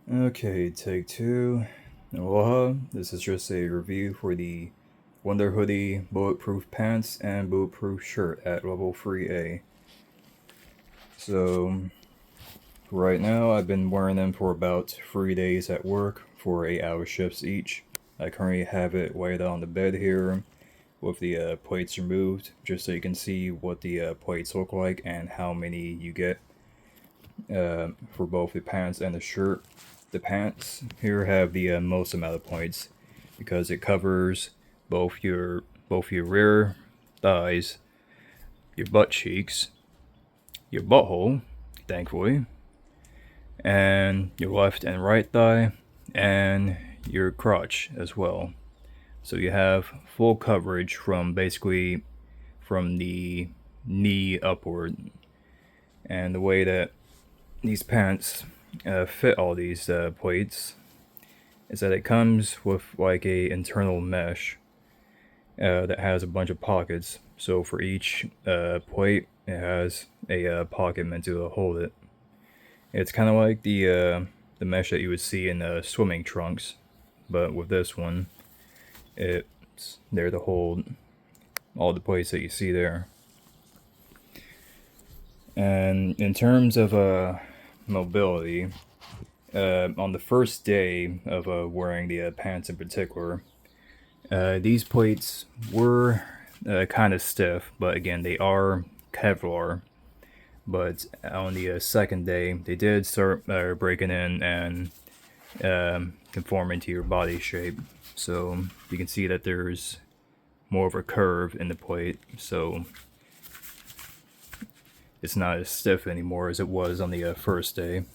Okay, take two. Aloha. This is just a review for the Wonderhoodie bulletproof pants and bulletproof shirt at level 3A. So, right now I've been wearing them for about 3 days at work for 8-hour shifts each. I currently have it laid on the bed here with the plates removed, just so you can see what the plates look like and how many you get for both the pants and the shirt. The pants here have the most amount of points because it covers both your rear thighs, your butt cheeks, your butthole, thankfully, and your left and right thigh, and your crotch as well. So you have full coverage from basically from the knee upward. And the way that these pants fit all these plates is that it comes with like a internal mesh that has a bunch of pockets. So for each plate, it has a pocket meant to hold it. It's kind of like the mesh that you would see in swimming trunks, but with this one, it's there to hold all the plates that you see there. And in terms of mobility, on the first day of wearing the pants in particular, these plates were kind of stiff, but again, they are Kevlar. But on the second day, they did start breaking in and conforming to your body shape. So you can see that there's more of a curve in the plate, so it's not as stiff anymore as it was on the first day.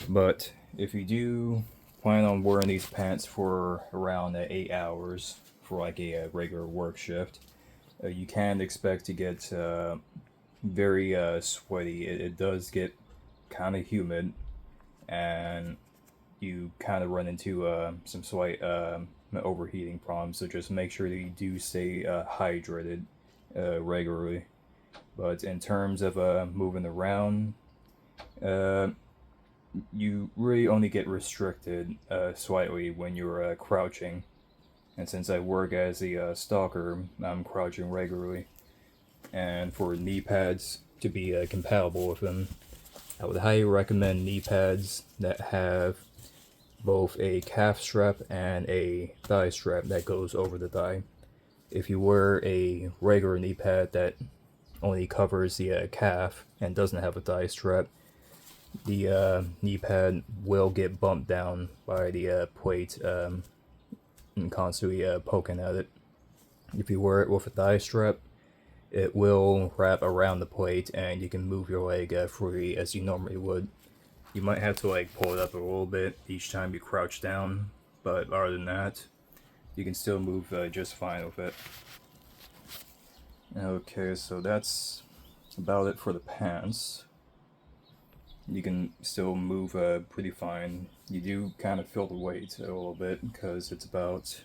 But if you do plan on wearing these pants for around 8 hours for like a regular work shift, you can expect to get very sweaty. It does get kind of humid, and you kind of run into some slight overheating problems. So just make sure that you do stay hydrated regularly. But in terms of moving around, uh, you really only get restricted slightly when you're crouching. And since I work as a stalker, I'm crouching regularly. And for knee pads to be compatible with them, I would highly recommend knee pads that have both a calf strap and a thigh strap that goes over the thigh. If you wear a regular knee pad that only covers the calf and doesn't have a thigh strap, the knee pad will get bumped down by the plate and constantly poking at it. If you wear it with a thigh strap, it will wrap around the plate and you can move your leg free as you normally would. You might have to like pull it up a little bit each time you crouch down, but other than that, you can still move just fine with it. Okay, so that's about it for the pants. You can still move pretty fine. You do kind of feel the weight a little bit because it's about,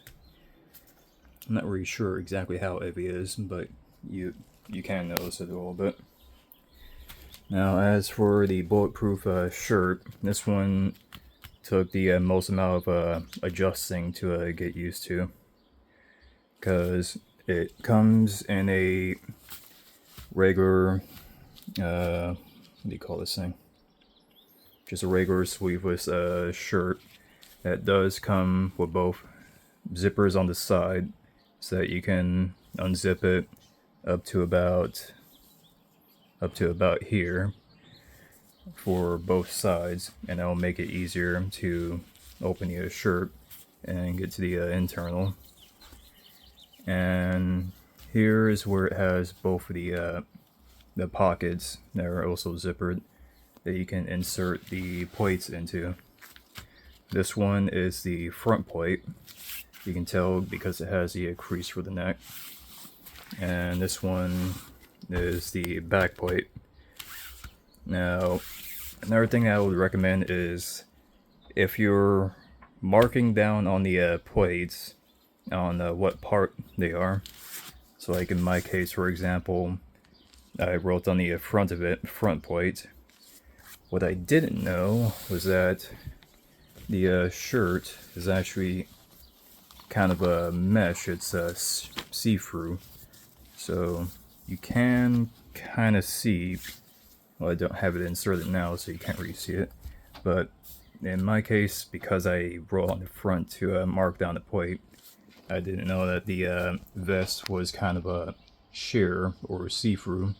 I'm not really sure exactly how heavy it is, but you can notice it a little bit. Now, as for the bulletproof shirt, this one took the most amount of adjusting to get used to, because it comes in a regular, what do you call this thing? Just a regular sleeveless shirt that does come with both zippers on the side, so that you can unzip it up to about here for both sides, and that'll make it easier to open the shirt and get to the internal. And here is where it has both of the pockets that are also zippered that you can insert the plates into. This one is the front plate. You can tell because it has the crease for the neck. And this one is the back plate. Now, another thing I would recommend is if you're marking down on the plates on what part they are. So like in my case, for example, I wrote on the front of it, front plate. What I didn't know was that the shirt is actually kind of a mesh. It's see-through, so you can kind of see. Well, I don't have it inserted now, so you can't really see it. But in my case, because I roll on the front to mark down the plate, I didn't know that the vest was kind of a sheer or see-through,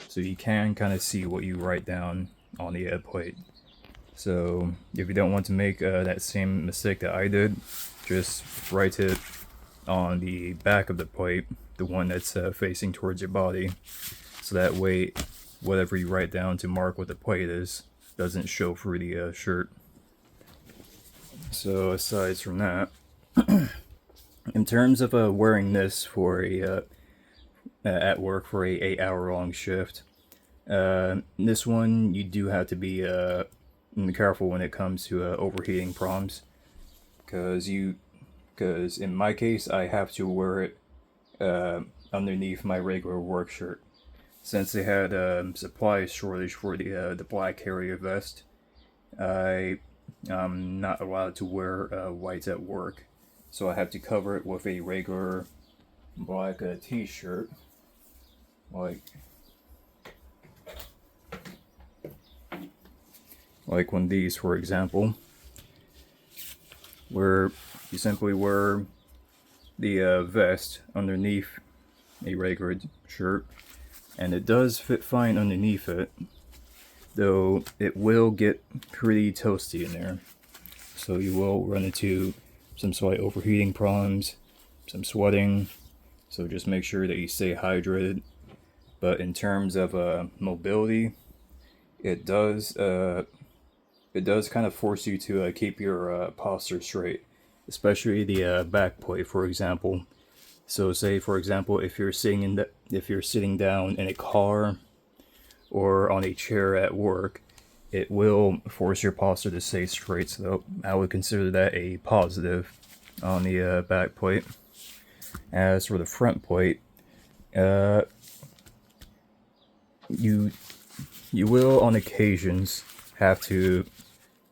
so you can kind of see what you write down on the plate. So if you don't want to make that same mistake that I did, just write it on the back of the plate, the one that's facing towards your body, so that way whatever you write down to mark what the plate is doesn't show through the shirt. So aside from that, in terms of wearing this for a at work for a 8-hour long shift, this one you do have to be careful when it comes to overheating problems, because in my case I have to wear it underneath my regular work shirt. Since they had supply shortage for the black carrier vest, I'm not allowed to wear whites at work, so I have to cover it with a regular black t-shirt, like one of these, for example, where you simply wear the vest underneath a regular shirt, and it does fit fine underneath it, though it will get pretty toasty in there, so you will run into some slight overheating problems, some sweating, so just make sure that you stay hydrated. But in terms of mobility, it does kind of force you to keep your posture straight, especially the back plate, for example. So say, for example, if you're sitting down in a car or on a chair at work, it will force your posture to stay straight. So I would consider that a positive on the back plate. As for the front plate, you will on occasions have to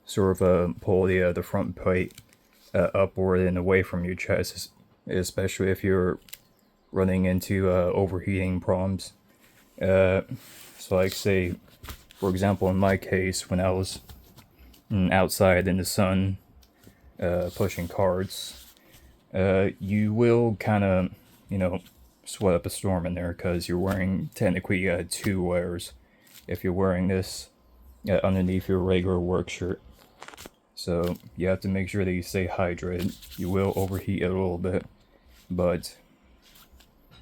sort of pull the front plate upward and away from your chest, especially if you're running into overheating problems. So like say, for example, in my case, when I was outside in the sun pushing carts, you will kind of, sweat up a storm in there, because you're wearing technically 2 layers if you're wearing this underneath your regular work shirt. So you have to make sure that you stay hydrated. You will overheat it a little bit, but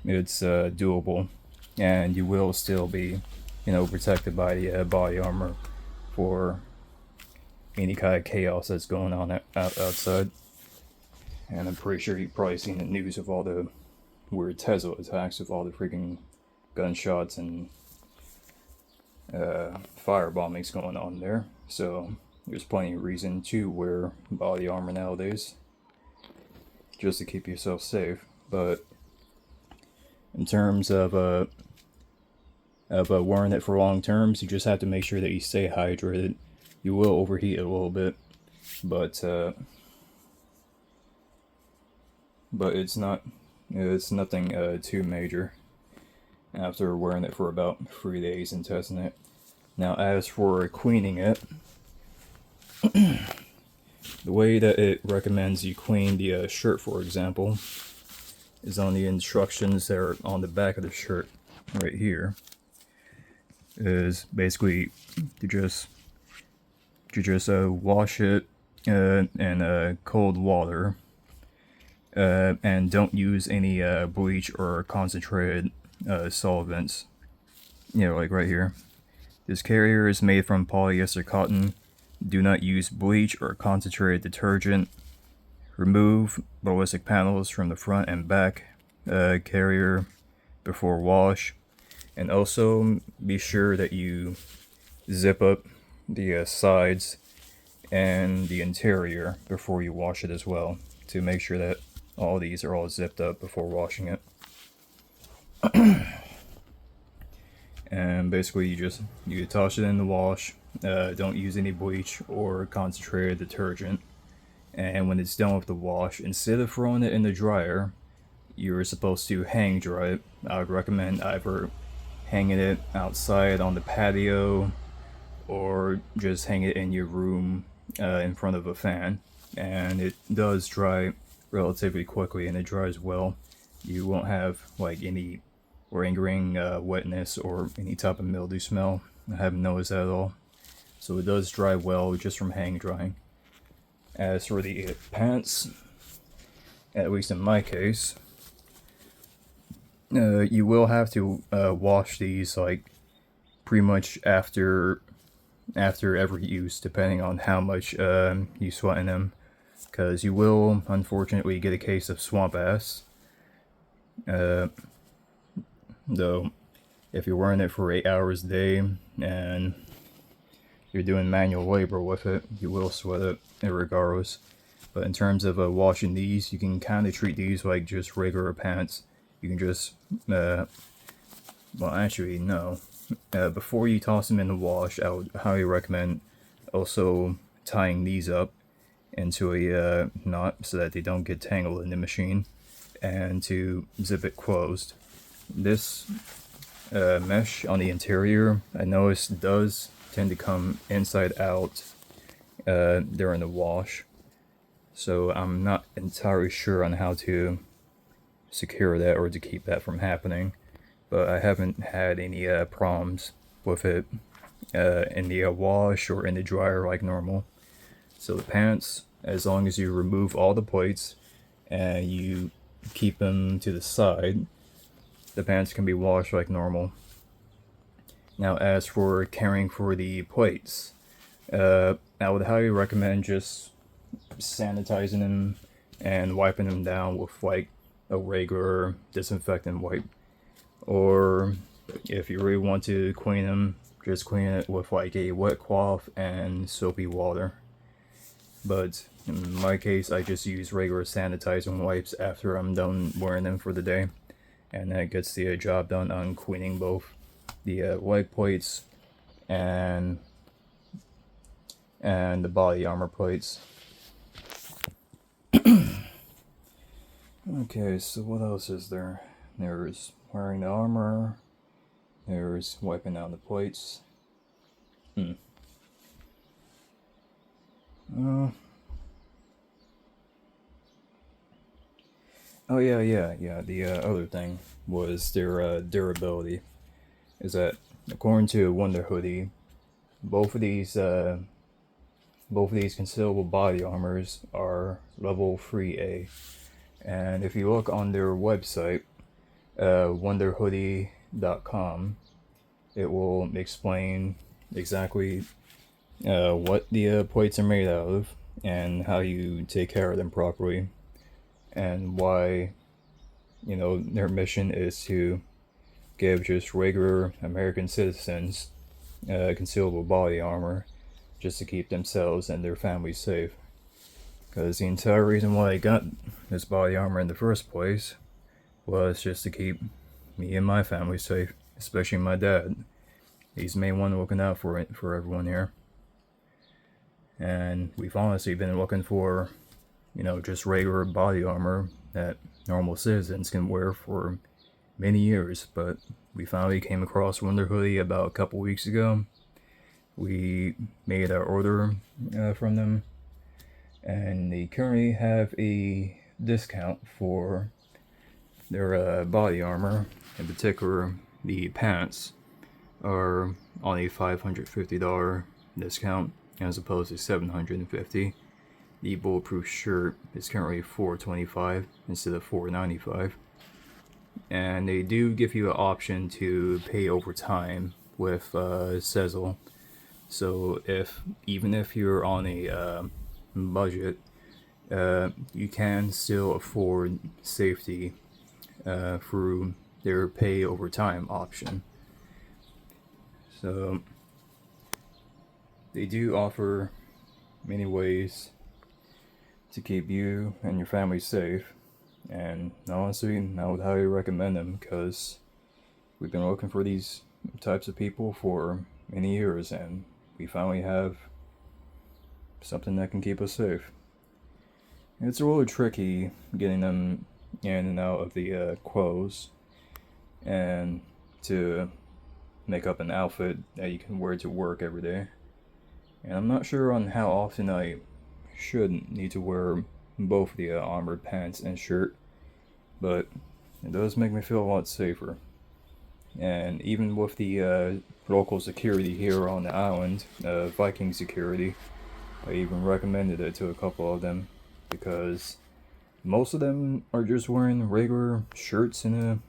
it's doable, and you will still be, protected by the body armor for any kind of chaos that's going on outside. And I'm pretty sure you've probably seen the news of all the weird Tesla attacks, with all the freaking gunshots and fire bombings going on there. So there's plenty of reason to wear body armor nowadays, just to keep yourself safe. But in terms of wearing it for long terms, you just have to make sure that you stay hydrated. You will overheat a little bit, but it's nothing too major after wearing it for about 3 days and testing it. Now, as for cleaning it, the way that it recommends you clean the shirt, for example, is on the instructions that are on the back of the shirt right here. Is basically to just wash it in cold water, and don't use any bleach or concentrated solvents. Like right here. This carrier is made from polyester cotton. Do not use bleach or concentrated detergent. Remove ballistic panels from the front and back carrier before wash. And also be sure that you zip up the sides and the interior before you wash it as well, to make sure that all these are all zipped up before washing it. And basically you toss it in the wash. Don't use any bleach or concentrated detergent. and when it's done with the wash, instead of throwing it in the dryer, you're supposed to hang dry it. I would recommend either hanging it outside on the patio or just hang it in your room in front of a fan, and it does dry relatively quickly and it dries well. You won't have like any lingering wetness or any type of mildew smell. I haven't noticed that at all. So it does dry well just from hang drying. As for the pants, at least in my case, you will have to wash these like pretty much after every use, depending on how much you sweat in them, because you will unfortunately get a case of swamp ass. Though if you're wearing it for 8 hours a day and you're doing manual labor with it, you will sweat it regardless. But in terms of washing these, you can kind of treat these like just regular pants. You can just, well actually no. Before you toss them in the wash, I would highly recommend also tying these up into a knot so that they don't get tangled in the machine, and to zip it closed. This mesh on the interior, I noticed, does tend to come inside out during the wash, so I'm not entirely sure on how to secure that or to keep that from happening, but I haven't had any problems with it in the wash or in the dryer like normal. So the pants, as long as you remove all the plates and you keep them to the side, the pants can be washed like normal. Now as for caring for the plates, I would highly recommend just sanitizing them and wiping them down with like a regular disinfectant wipe. Or if you really want to clean them, just clean it with like a wet cloth and soapy water. But in my case, I just use regular sanitizing wipes after I'm done wearing them for the day, and that gets the job done on cleaning both the leg plates and the body armor plates. Okay, so what else is there? There's wearing the armor, there's wiping down the plates. Oh yeah. The other thing was their durability. Is that according to Wonderhoodie, both of these concealable body armors are level 3A, and if you look on their website, wonderhoodie.com, it will explain exactly what the plates are made out of and how you take care of them properly, and why, you know, their mission is to give just regular American citizens concealable body armor just to keep themselves and their families safe. Because the entire reason why I got this body armor in the first place was just to keep me and my family safe, especially my dad. He's the main one looking out for everyone here. And we've honestly been looking for, you know, just regular body armor that normal citizens can wear for many years, but we finally came across Wonderhoodie about a couple weeks ago. We made our order from them, and they currently have a discount for their body armor. In particular, the pants are on a $550 discount as opposed to $750. The bulletproof shirt is currently $425 instead of $495. And they do give you an option to pay over time with Sezzle. So even if you're on a budget, you can still afford safety through their pay over time option. So they do offer many ways to keep you and your family safe, and honestly, I would highly recommend them, because we've been looking for these types of people for many years, and we finally have something that can keep us safe. It's a little tricky getting them in and out of the clothes, and to make up an outfit that you can wear to work every day. And I'm not sure on how often I should need to wear both the armored pants and shirt, but it does make me feel a lot safer. And even with the local security here on the island, Viking security, I even recommended it to a couple of them, because most of them are just wearing regular shirts and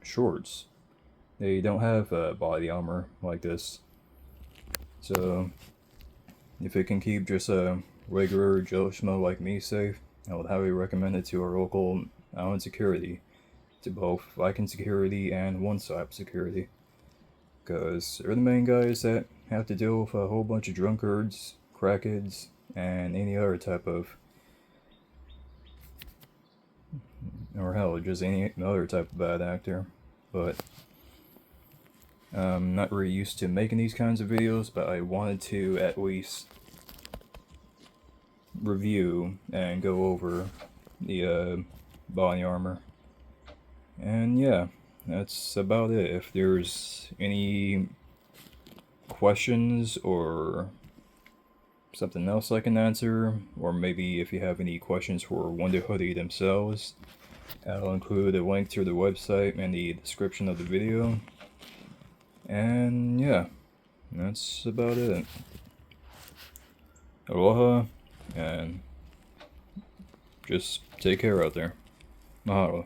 shorts. They don't have body armor like this. So if it can keep just a regular Joe Schmo like me safe, I would highly recommend it to our local island security, to both Viking security and One Stop security, because they're the main guys that have to deal with a whole bunch of drunkards, crackheads, and any other type of, or hell, just any other type of bad actor. But I'm not really used to making these kinds of videos, but I wanted to at least review and go over the body armor. And yeah, that's about it. If there's any questions or something else I can answer, or maybe if you have any questions for Wonderhoodie themselves, I'll include a link to the website in the description of the video. And yeah, that's about it. Aloha, and just take care out there. Mahalo.